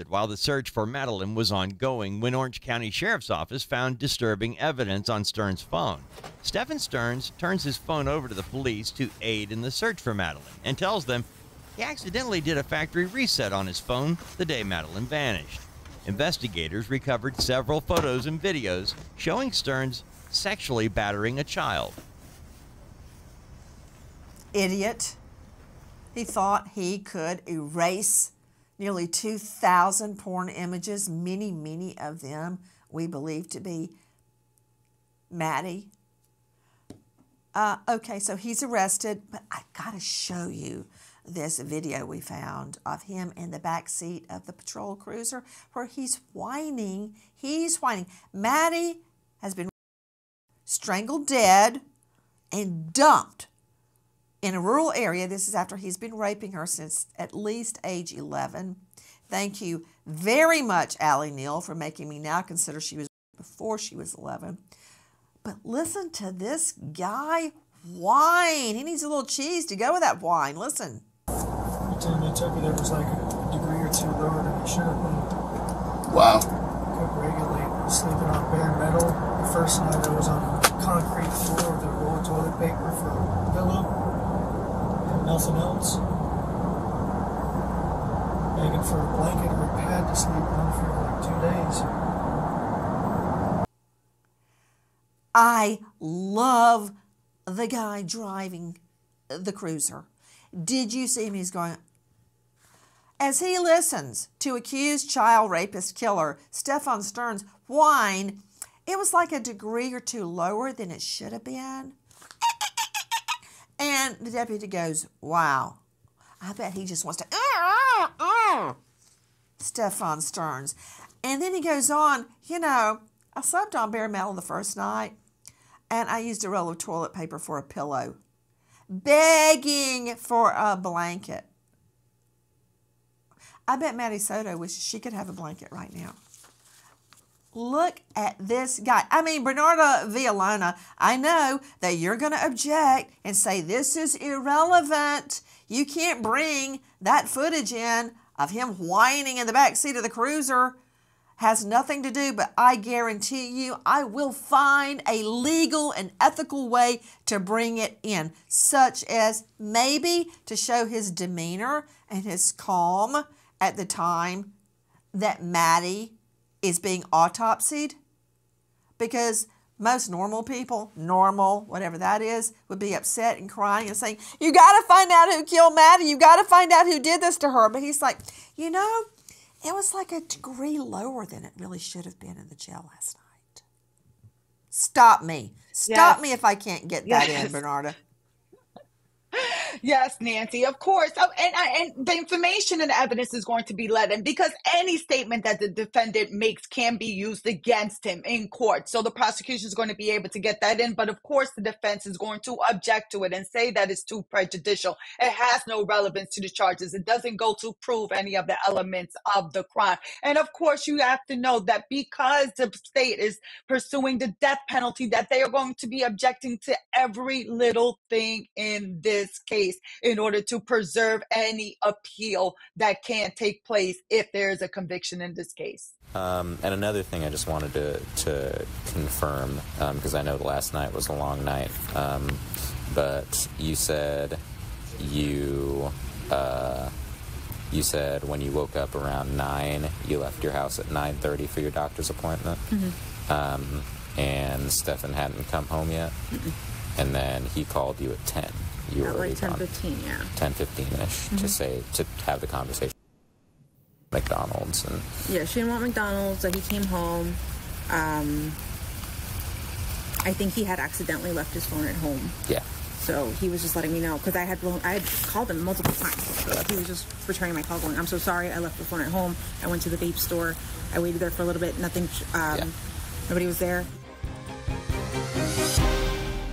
while the search for Madeline was ongoing when Orange County Sheriff's Office found disturbing evidence on Stearns' phone. Stephen Stearns turns his phone over to the police to aid in the search for Madeline and tells them he accidentally did a factory reset on his phone the day Madeline vanished. Investigators recovered several photos and videos showing Stearns sexually battering a child. Idiot. He thought he could erase nearly 2,000 porn images, many of them we believe to be Maddie. Okay, so he's arrested, but I gotta show you this video we found of him in the back seat of the patrol cruiser where he's whining. He's whining. Maddie has been strangled dead and dumped in a rural area. This is after he's been raping her since at least age 11. Thank you very much, Allie Neal, for making me now consider she was before she was 11. But listen to this guy whine. He needs a little cheese to go with that whine. Listen. Every time they took it, it was like a degree or two lower than it should have been. Wow. Couldn't regulate. Sleeping on bare metal. The first night I was on a concrete floor with a roll of toilet paper for a pillow. Nothing else. Begging for a blanket or a pad to sleep on for like 2 days. I love the guy driving the cruiser. Did you see him? He's going, as he listens to accused child rapist killer Stephen Stearns whine, it was like a degree or two lower than it should have been. And the deputy goes, wow, I bet he just wants to, Stephen Stearns. And then he goes on, you know, I slept on bare metal the first night, and I used a roll of toilet paper for a pillow, begging for a blanket. I bet Maddie Soto wishes she could have a blanket right now. Look at this guy. I mean, Bernarda Villalona, I know that you're going to object and say this is irrelevant. You can't bring that footage in of him whining in the back seat of the cruiser. Has nothing to do, but I guarantee you I will find a legal and ethical way to bring it in, such as maybe to show his demeanor and his calm at the time that Maddie is being autopsied, because most normal people, normal, whatever that is, would be upset and crying and saying, you got to find out who killed Maddie. You got to find out who did this to her. But he's like, you know, it was like a degree lower than it really should have been in the jail last night. Stop me. Stop me if I can't get that in, Bernarda. Yes, Nancy, of course. Oh, and the information and the evidence is going to be let in, because any statement that the defendant makes can be used against him in court. So the prosecution is going to be able to get that in. But of course, the defense is going to object to it and say that it's too prejudicial. It has no relevance to the charges. It doesn't go to prove any of the elements of the crime. And of course, you have to know that because the state is pursuing the death penalty, that they are going to be objecting to every little thing in this case in order to preserve any appeal that can take place if there is a conviction in this case. And another thing I just wanted to confirm, because I know last night was a long night, but you said you said when you woke up around 9, you left your house at 9:30 for your doctor's appointment, and Stephen hadn't come home yet, and then he called you at 10. You were like 10:15, yeah. 10:15-ish to have the conversation. McDonald's and yeah, she didn't want McDonald's. So he came home. I think he had accidentally left his phone at home. Yeah. So he was just letting me know, because I had called him multiple times. So he was just returning my call, going, "I'm so sorry, I left the phone at home. I went to the vape store. I waited there for a little bit. Nothing. Nobody was there."